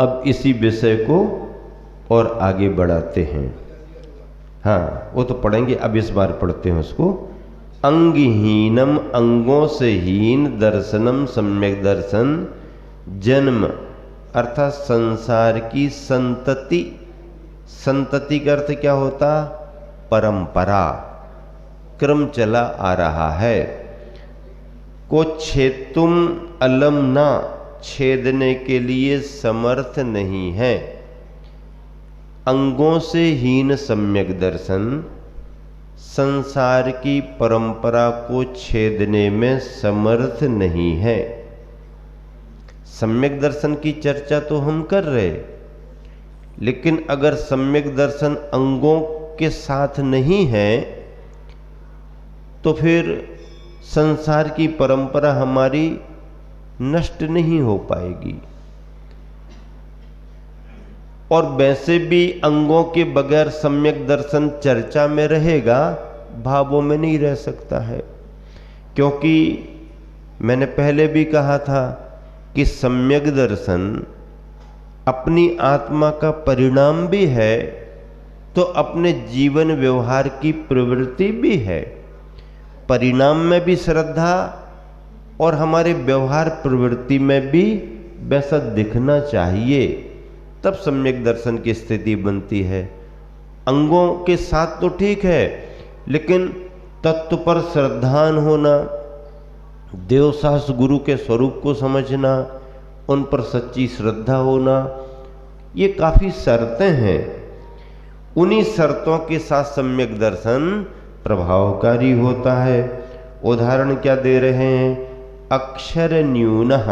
अब इसी विषय को और आगे बढ़ाते हैं। हाँ, वो तो पढ़ेंगे, अब इस बार पढ़ते हैं उसको। अंगहीनम, अंगों से हीन, दर्शनम सम्यक दर्शन, जन्म अर्थात संसार की संतति। संतति का अर्थ क्या होता? परंपरा, क्रम चला आ रहा है। को छेदुम अलम ना, छेदने के लिए समर्थ नहीं है। अंगों से हीन सम्यक दर्शन, संसार की परंपरा को छेदने में समर्थ नहीं है। सम्यक दर्शन की चर्चा तो हम कर रहे, लेकिन अगर सम्यक दर्शन अंगों के साथ नहीं है तो फिर संसार की परंपरा हमारी नष्ट नहीं हो पाएगी। और वैसे भी अंगों के बगैर सम्यक दर्शन चर्चा में रहेगा, भावों में नहीं रह सकता है। क्योंकि मैंने पहले भी कहा था कि सम्यक दर्शन अपनी आत्मा का परिणाम भी है, तो अपने जीवन व्यवहार की प्रवृत्ति भी है। परिणाम में भी श्रद्धा और हमारे व्यवहार प्रवृत्ति में भी वैसा दिखना चाहिए, तब सम्यक दर्शन की स्थिति बनती है। अंगों के साथ तो ठीक है, लेकिन तत्व पर श्रद्धान होना, देवशास्त्र गुरु के स्वरूप को समझना, उन पर सच्ची श्रद्धा होना, ये काफ़ी शर्तें हैं। उन्हीं शर्तों के साथ सम्यक दर्शन प्रभावकारी होता है। उदाहरण क्या दे रहे हैं? अक्षर न्यूनः,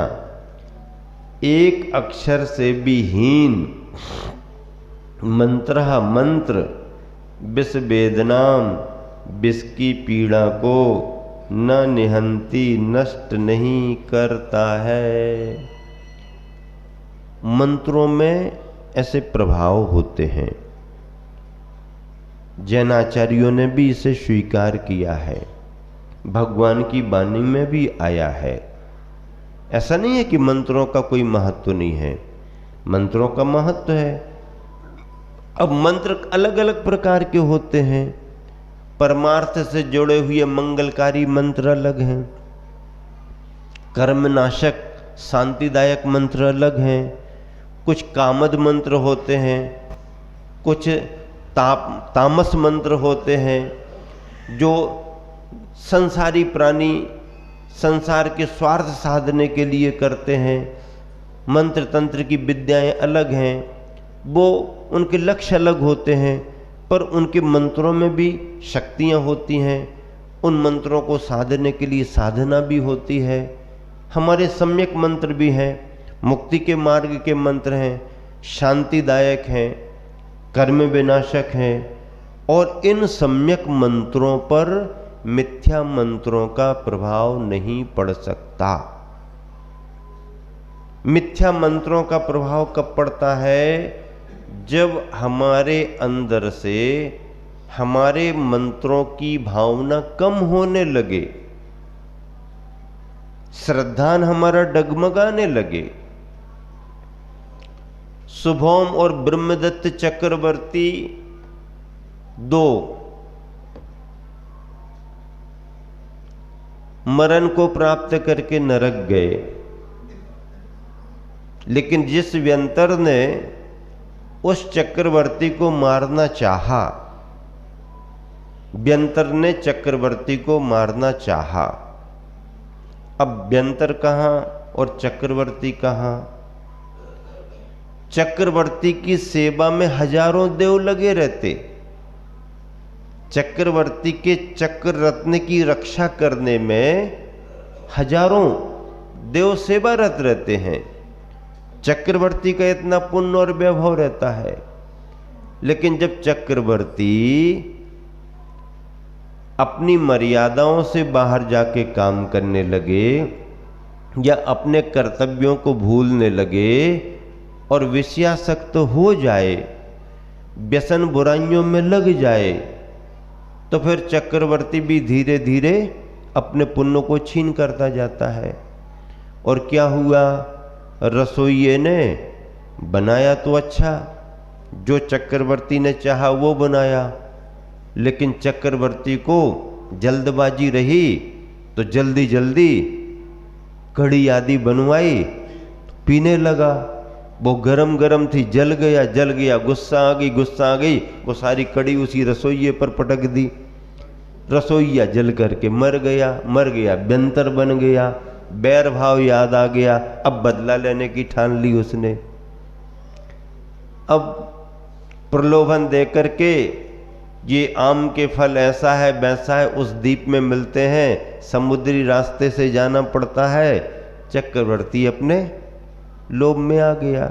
एक अक्षर से भी हीन, मंत्र मंत्र, विष वेदनाम, विष की पीड़ा को न निहंती, नष्ट नहीं करता है। मंत्रों में ऐसे प्रभाव होते हैं। जैनाचार्यों ने भी इसे स्वीकार किया है, भगवान की वाणी में भी आया है। ऐसा नहीं है कि मंत्रों का कोई महत्व नहीं है, मंत्रों का महत्व है। अब मंत्र अलग अलग प्रकार के होते हैं। परमार्थ से जुड़े हुए मंगलकारी मंत्र अलग हैं, कर्मनाशक शांतिदायक मंत्र अलग हैं, कुछ कामद मंत्र होते हैं, कुछ तामस मंत्र होते हैं जो संसारी प्राणी संसार के स्वार्थ साधने के लिए करते हैं। मंत्र तंत्र की विद्याएं अलग हैं, वो उनके लक्ष्य अलग होते हैं, पर उनके मंत्रों में भी शक्तियां होती हैं। उन मंत्रों को साधने के लिए साधना भी होती है। हमारे सम्यक मंत्र भी हैं, मुक्ति के मार्ग के मंत्र हैं, शांतिदायक हैं, कर्म विनाशक हैं। और इन सम्यक मंत्रों पर मिथ्या मंत्रों का प्रभाव नहीं पड़ सकता। मिथ्या मंत्रों का प्रभाव कब पड़ता है? जब हमारे अंदर से हमारे मंत्रों की भावना कम होने लगे, श्रद्धान हमारा डगमगाने लगे। शुभोम और ब्रह्मदत्त चक्रवर्ती दो मरण को प्राप्त करके नरक गए, लेकिन जिस व्यंतर ने उस चक्रवर्ती को मारना चाहा, व्यंतर ने चक्रवर्ती को मारना चाहा। अब व्यंतर कहाँ और चक्रवर्ती कहाँ? चक्रवर्ती की सेवा में हजारों देव लगे रहते, चक्रवर्ती के चक्र रत्न की रक्षा करने में हजारों देव सेवारत रहते हैं। चक्रवर्ती का इतना पुण्य और वैभव रहता है, लेकिन जब चक्रवर्ती अपनी मर्यादाओं से बाहर जाके काम करने लगे या अपने कर्तव्यों को भूलने लगे और विषयासक्त हो जाए, व्यसन बुराइयों में लग जाए, तो फिर चक्रवर्ती भी धीरे धीरे अपने पुण्य को छीन करता जाता है। और क्या हुआ? रसोइये ने बनाया तो अच्छा, जो चक्रवर्ती ने चाहा वो बनाया, लेकिन चक्रवर्ती को जल्दबाजी रही तो जल्दी जल्दी कड़ी आदि बनवाई, पीने लगा। वो गरम गरम थी, जल गया, गुस्सा आ गई, वो सारी कड़ी उसी रसोइये पर पटक दी। रसोइया जल करके मर गया, व्यंतर बन गया, बैर भाव याद आ गया, अब बदला लेने की ठान ली उसने। अब प्रलोभन दे करके ये आम के फल ऐसा है वैसा है, उस द्वीप में मिलते हैं, समुद्री रास्ते से जाना पड़ता है। चक्रवर्ती अपने लोभ में आ गया।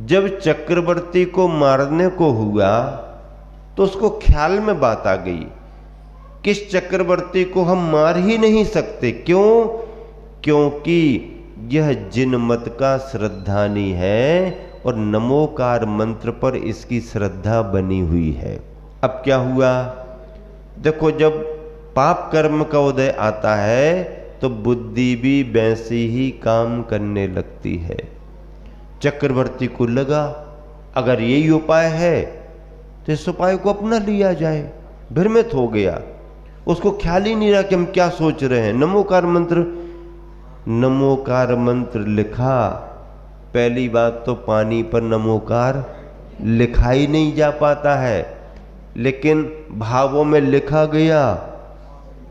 जब चक्रवर्ती को मारने को हुआ तो उसको ख्याल में बात आ गई कि इस चक्रवर्ती को हम मार ही नहीं सकते। क्यों? क्योंकि यह जिन मत का श्रद्धानी है और नमोकार मंत्र पर इसकी श्रद्धा बनी हुई है। अब क्या हुआ? देखो, जब पाप कर्म का उदय आता है तो बुद्धि भी वैसे ही काम करने लगती है। चक्रवर्ती को लगा अगर यही उपाय है तो इस उपाय को अपना लिया जाए। भ्रमित हो गया, उसको ख्याल ही नहीं रहा कि हम क्या सोच रहे हैं। नमोकार मंत्र लिखा। पहली बात तो पानी पर नमोकार लिखा ही नहीं जा पाता है, लेकिन भावों में लिखा गया,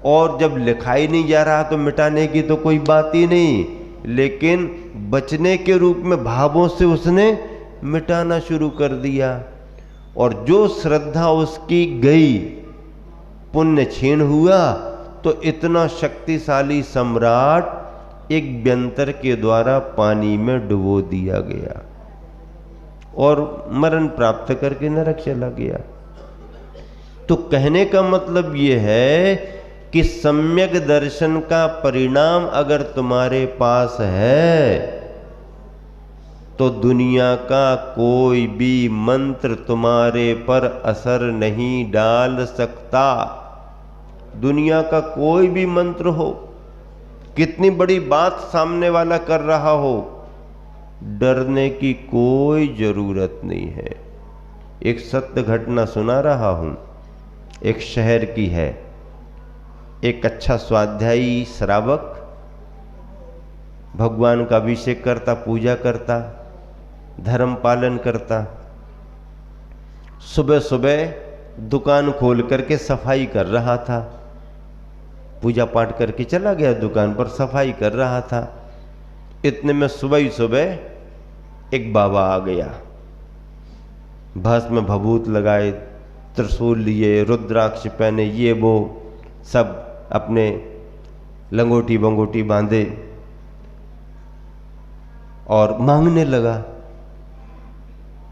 और जब लिखा ही नहीं जा रहा तो मिटाने की तो कोई बात ही नहीं, लेकिन बचने के रूप में भावों से उसने मिटाना शुरू कर दिया। और जो श्रद्धा उसकी गई, पुण्य क्षीण हुआ, तो इतना शक्तिशाली सम्राट एक व्यंतर के द्वारा पानी में डुबो दिया गया और मरण प्राप्त करके नरक चला गया। तो कहने का मतलब ये है कि सम्यक दर्शन का परिणाम अगर तुम्हारे पास है तो दुनिया का कोई भी मंत्र तुम्हारे पर असर नहीं डाल सकता। दुनिया का कोई भी मंत्र हो, कितनी बड़ी बात सामने वाला कर रहा हो, डरने की कोई जरूरत नहीं है। एक सत्य घटना सुना रहा हूं, एक शहर की है। एक अच्छा स्वाध्यायी श्रावक भगवान का अभिषेक करता, पूजा करता, धर्म पालन करता, सुबह सुबह दुकान खोल करके सफाई कर रहा था। पूजा पाठ करके चला गया, दुकान पर सफाई कर रहा था। इतने में सुबह ही सुबह एक बाबा आ गया, भस्म भभूत लगाए, त्रिशूल लिए, रुद्राक्ष पहने, ये वो सब अपने लंगोटी बंगोटी बांधे और मांगने लगा।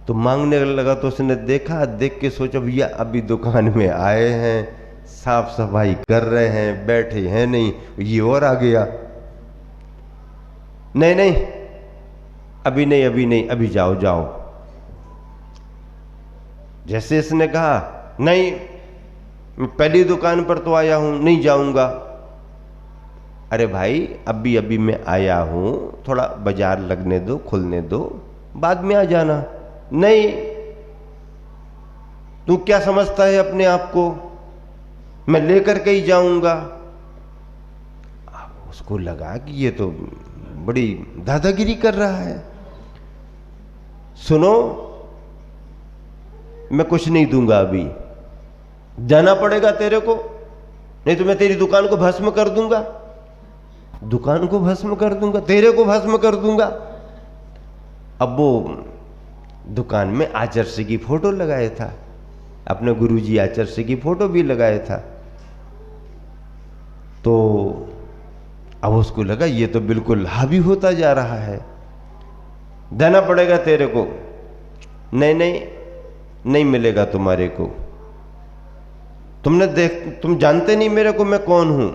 तो मांगने लगा तो उसने देखा, देख के सोचा भैया अभी दुकान में आए हैं, साफ सफाई कर रहे हैं, बैठे हैं नहीं, ये और आ गया। नहीं नहीं अभी नहीं, अभी नहीं, अभी जाओ जाओ। जैसे इसने कहा नहीं मैं पहली दुकान पर तो आया हूं, नहीं जाऊंगा। अरे भाई अभी अभी मैं आया हूं, थोड़ा बाजार लगने दो, खुलने दो, बाद में आ जाना। नहीं, तू क्या समझता है अपने आप को, मैं लेकर के ही जाऊंगा। उसको लगा कि ये तो बड़ी दादागिरी कर रहा है। सुनो, मैं कुछ नहीं दूंगा, अभी जाना पड़ेगा तेरे को, नहीं तो मैं तेरी दुकान को भस्म कर दूंगा। दुकान को भस्म कर दूंगा, तेरे को भस्म कर दूंगा। अब वो दुकान में आचार्य की फोटो लगाया था, अपने गुरुजी आचार्य की फोटो भी लगाया था। तो अब उसको लगा ये तो बिल्कुल हावी होता जा रहा है, देना पड़ेगा तेरे को। नहीं नहीं नहीं मिलेगा तुम्हारे को, तुम जानते नहीं मेरे को मैं कौन हूं,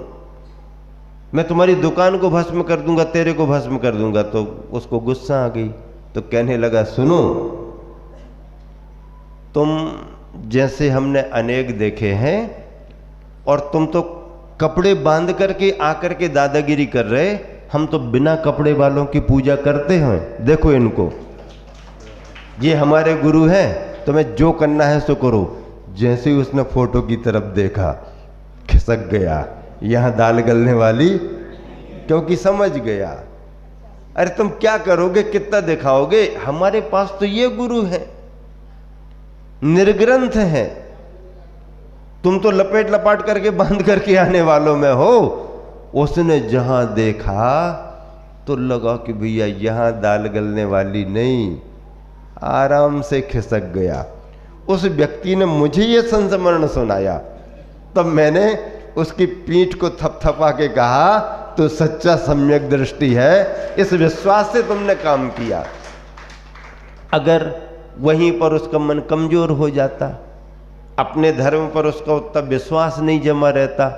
मैं तुम्हारी दुकान को भस्म कर दूंगा, तेरे को भस्म कर दूंगा। तो उसको गुस्सा आ गई, तो कहने लगा सुनो, तुम जैसे हमने अनेक देखे हैं, और तुम तो कपड़े बांध करके आकर के दादागिरी कर रहे, हम तो बिना कपड़े वालों की पूजा करते हैं। देखो इनको, ये हमारे गुरु हैं, तुम्हें जो करना है सो करो। जैसे ही उसने फोटो की तरफ देखा, खिसक गया, यहां दाल गलने वाली, क्योंकि समझ गया। अरे तुम क्या करोगे, कितना दिखाओगे, हमारे पास तो ये गुरु है, निर्ग्रंथ है, तुम तो लपेट लपाट करके बांध करके आने वालों में हो। उसने जहां देखा तो लगा कि भैया यहां दाल गलने वाली नहीं, आराम से खिसक गया। उस व्यक्ति ने मुझे ये संस्मरण सुनाया, तब मैंने उसकी पीठ को थपथपा के कहा, तो सच्चा सम्यक दृष्टि है, इस विश्वास से तुमने काम किया। अगर वहीं पर उसका मन कमजोर हो जाता, अपने धर्म पर उसका उतना विश्वास नहीं जमा रहता,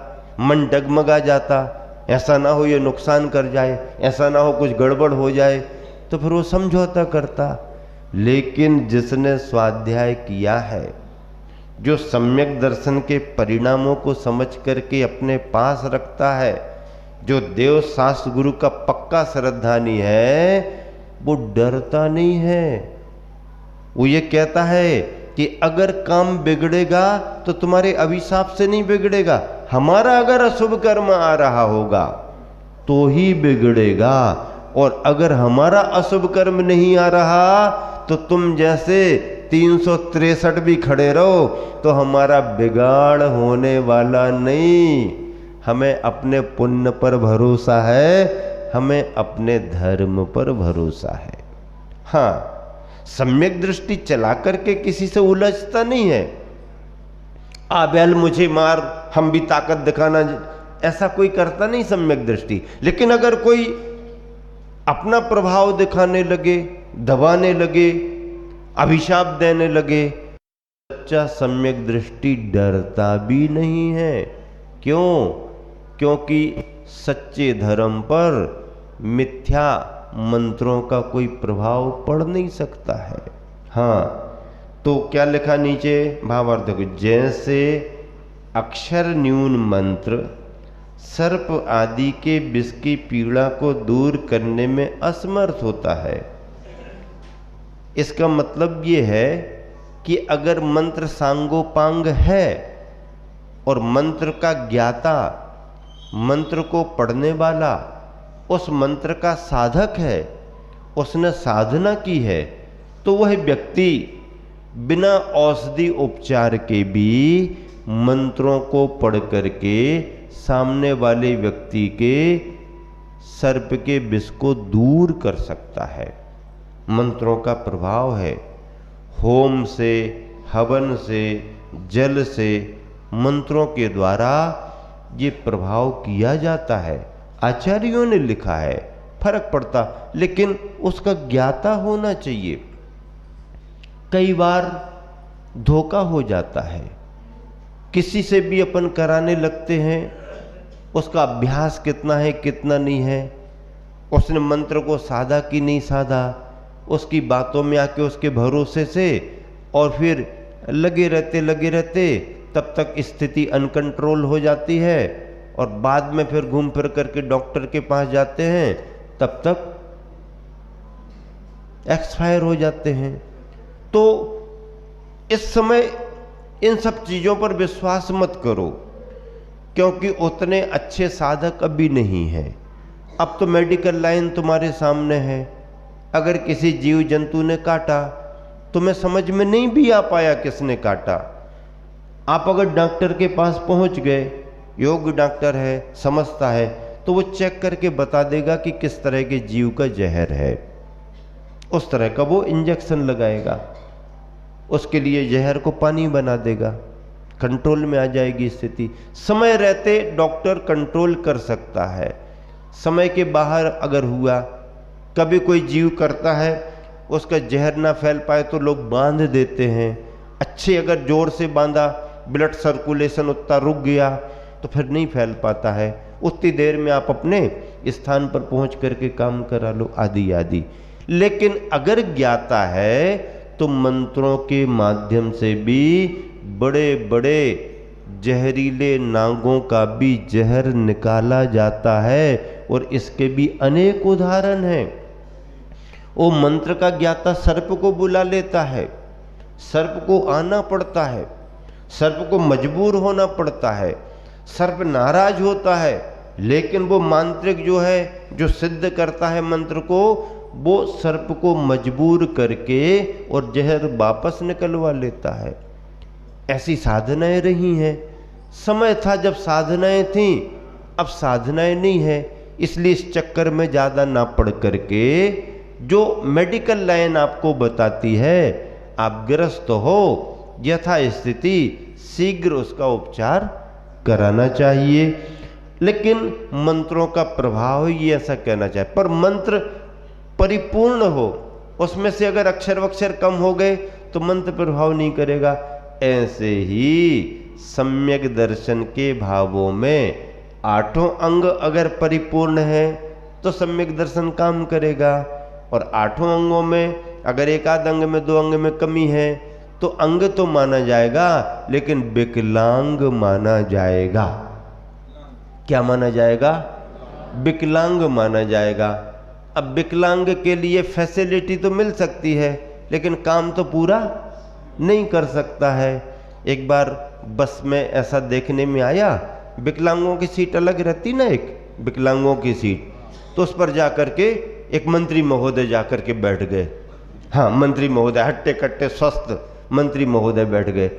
मन डगमगा जाता, ऐसा ना हो ये नुकसान कर जाए, ऐसा ना हो कुछ गड़बड़ हो जाए, तो फिर वो समझौता करता। लेकिन जिसने स्वाध्याय किया है, जो सम्यक दर्शन के परिणामों को समझ करके अपने पास रखता है, जो देव शास्त्र गुरु का पक्का श्रद्धानी है, वो डरता नहीं है। वो ये कहता है कि अगर काम बिगड़ेगा तो तुम्हारे अभिशाप से नहीं बिगड़ेगा, हमारा अगर अशुभ कर्म आ रहा होगा तो ही बिगड़ेगा, और अगर हमारा अशुभ कर्म नहीं आ रहा तो तुम जैसे 363 भी खड़े रहो तो हमारा बिगाड़ होने वाला नहीं। हमें अपने पुण्य पर भरोसा है, हमें अपने धर्म पर भरोसा है। हाँ, सम्यक दृष्टि चला करके किसी से उलझता नहीं है, आ बैल मुझे मार, हम भी ताकत दिखाना, ऐसा कोई करता नहीं सम्यक दृष्टि। लेकिन अगर कोई अपना प्रभाव दिखाने लगे, दबाने लगे, अभिशाप देने लगे, सच्चा सम्यक दृष्टि डरता भी नहीं है। क्यों? क्योंकि सच्चे धर्म पर मिथ्या मंत्रों का कोई प्रभाव पड़ नहीं सकता है। हाँ, तो क्या लिखा नीचे भावार्थ देखो, जैसे अक्षर न्यून मंत्र सर्प आदि के विष की पीड़ा को दूर करने में असमर्थ होता है। इसका मतलब ये है कि अगर मंत्र सांगोपांग है और मंत्र का ज्ञाता, मंत्र को पढ़ने वाला उस मंत्र का साधक है, उसने साधना की है, तो वह व्यक्ति बिना औषधि उपचार के भी मंत्रों को पढ़ करके सामने वाले व्यक्ति के सर्प के विष को दूर कर सकता है। मंत्रों का प्रभाव है, होम से, हवन से, जल से, मंत्रों के द्वारा ये प्रभाव किया जाता है। आचार्यों ने लिखा है, फर्क पड़ता, लेकिन उसका ज्ञाता होना चाहिए। कई बार धोखा हो जाता है, किसी से भी अपन कराने लगते हैं, उसका अभ्यास कितना है कितना नहीं है, उसने मंत्र को साधा कि नहीं साधा, उसकी बातों में आके उसके भरोसे से, और फिर लगे रहते तब तक स्थिति अनकंट्रोल हो जाती है, और बाद में फिर घूम फिर करके डॉक्टर के पास जाते हैं, तब तक एक्सपायर हो जाते हैं। तो इस समय इन सब चीज़ों पर विश्वास मत करो, क्योंकि उतने अच्छे साधक अभी नहीं हैं। अब तो मेडिकल लाइन तुम्हारे सामने है, अगर किसी जीव जंतु ने काटा, तुम्हें समझ में नहीं भी आ पाया किसने काटा, आप अगर डॉक्टर के पास पहुंच गए, योग्य डॉक्टर है, समझता है, तो वो चेक करके बता देगा कि किस तरह के जीव का जहर है, उस तरह का वो इंजेक्शन लगाएगा, उसके लिए जहर को पानी बना देगा, कंट्रोल में आ जाएगी स्थिति। समय रहते डॉक्टर कंट्रोल कर सकता है, समय के बाहर अगर हुआ, कभी कोई जीव करता है, उसका जहर ना फैल पाए तो लोग बांध देते हैं। अच्छे अगर जोर से बांधा, ब्लड सर्कुलेशन उतना रुक गया तो फिर नहीं फैल पाता है, उतनी देर में आप अपने स्थान पर पहुंच करके काम करा लो, आदि आदि। लेकिन अगर ज्ञाता है तो मंत्रों के माध्यम से भी बड़े बड़े जहरीले नागों का भी जहर निकाला जाता है, और इसके भी अनेक उदाहरण हैं। वो मंत्र का ज्ञाता सर्प को बुला लेता है, सर्प को आना पड़ता है, सर्प को मजबूर होना पड़ता है, सर्प नाराज होता है, लेकिन वो मांत्रिक जो है, जो सिद्ध करता है मंत्र को, वो सर्प को मजबूर करके और जहर वापस निकलवा लेता है। ऐसी साधनाएं रही हैं। समय था जब साधनाएं थीं, अब साधनाएं नहीं है, इसलिए इस चक्कर में ज़्यादा ना पड़ करके जो मेडिकल लाइन आपको बताती है, आप ग्रस्त हो, यथा स्थिति शीघ्र उसका उपचार कराना चाहिए। लेकिन मंत्रों का प्रभाव ये ऐसा कहना चाहिए, पर मंत्र परिपूर्ण हो, उसमें से अगर अक्षर वक्षर कम हो गए तो मंत्र प्रभाव नहीं करेगा। ऐसे ही सम्यक दर्शन के भावों में आठों अंग अगर परिपूर्ण है तो सम्यक दर्शन काम करेगा, और आठों अंगों में अगर एक आध अंग में, दो अंग में कमी है तो अंग तो माना जाएगा, लेकिन विकलांग माना जाएगा। क्या माना जाएगा? विकलांग माना जाएगा। अब विकलांग के लिए फैसिलिटी तो मिल सकती है, लेकिन काम तो पूरा नहीं कर सकता है। एक बार बस में ऐसा देखने में आया, विकलांगों की सीट अलग रहती ना, एक विकलांगों की सीट, तो उस पर जाकर के एक मंत्री महोदय जाकर के बैठ गए। हाँ, मंत्री महोदय हट्टे कट्टे स्वस्थ मंत्री महोदय बैठ गए।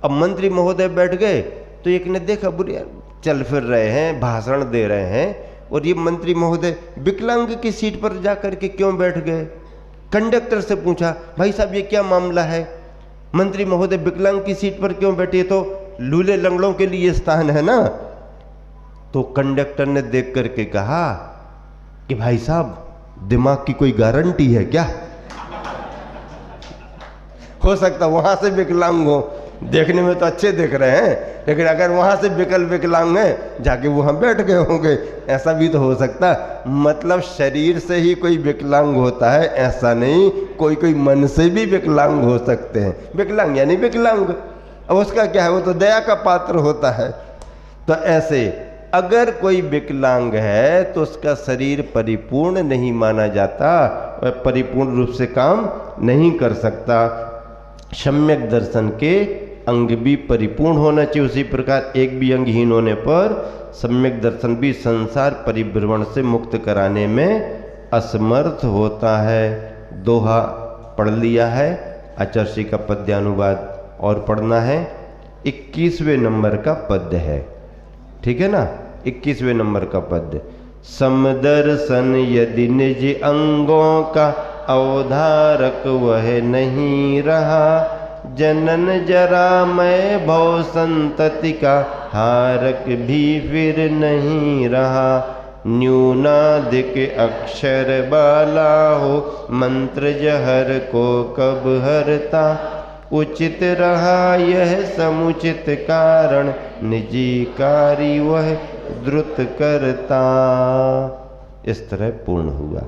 अब मंत्री महोदय बैठ गए तो एक ने देखा, बुरे चल फिर रहे हैं, भाषण दे रहे हैं, और ये मंत्री महोदय विकलांग की सीट पर जाकर के क्यों बैठ गए? कंडक्टर से पूछा, भाई साहब ये क्या मामला है, मंत्री महोदय विकलांग की सीट पर क्यों बैठे? तो लूले लंगड़ों के लिए स्थान है ना। तो कंडक्टर ने देख करके कहा कि भाई साहब दिमाग की कोई गारंटी है क्या? हो सकता वहां से विकलांग हो, देखने में तो अच्छे दिख रहे हैं, लेकिन अगर वहां से विकलांग हैं, जाके वहां बैठ गए होंगे, ऐसा भी तो हो सकता। मतलब शरीर से ही कोई विकलांग होता है ऐसा नहीं, कोई कोई मन से भी विकलांग हो सकते हैं। विकलांग यानी विकलांग, अब उसका क्या है, वो तो दया का पात्र होता है। तो ऐसे अगर कोई विकलांग है तो उसका शरीर परिपूर्ण नहीं माना जाता, वह परिपूर्ण रूप से काम नहीं कर सकता। सम्यक दर्शन के अंग भी परिपूर्ण होना चाहिए। उसी प्रकार एक भी अंगहीन होने पर सम्यक दर्शन भी संसार परिभ्रमण से मुक्त कराने में असमर्थ होता है। दोहा पढ़ लिया है, आचर्षी का पद्यानुवाद और पढ़ना है। 21वें नंबर का पद्य है, ठीक है ना? 21वें नंबर का पद्य। समदर्शन यदि निज अंगों का अवधारक वह नहीं रहा, जनन जरा मैं भव संतति का हारक भी फिर नहीं रहा। न्यूनाधिक अक्षर बाला हो मंत्र जहर को कब हरता, उचित रहा यह समुचित कारण निजी कार्य वह द्रुत करता। इस तरह पूर्ण हुआ।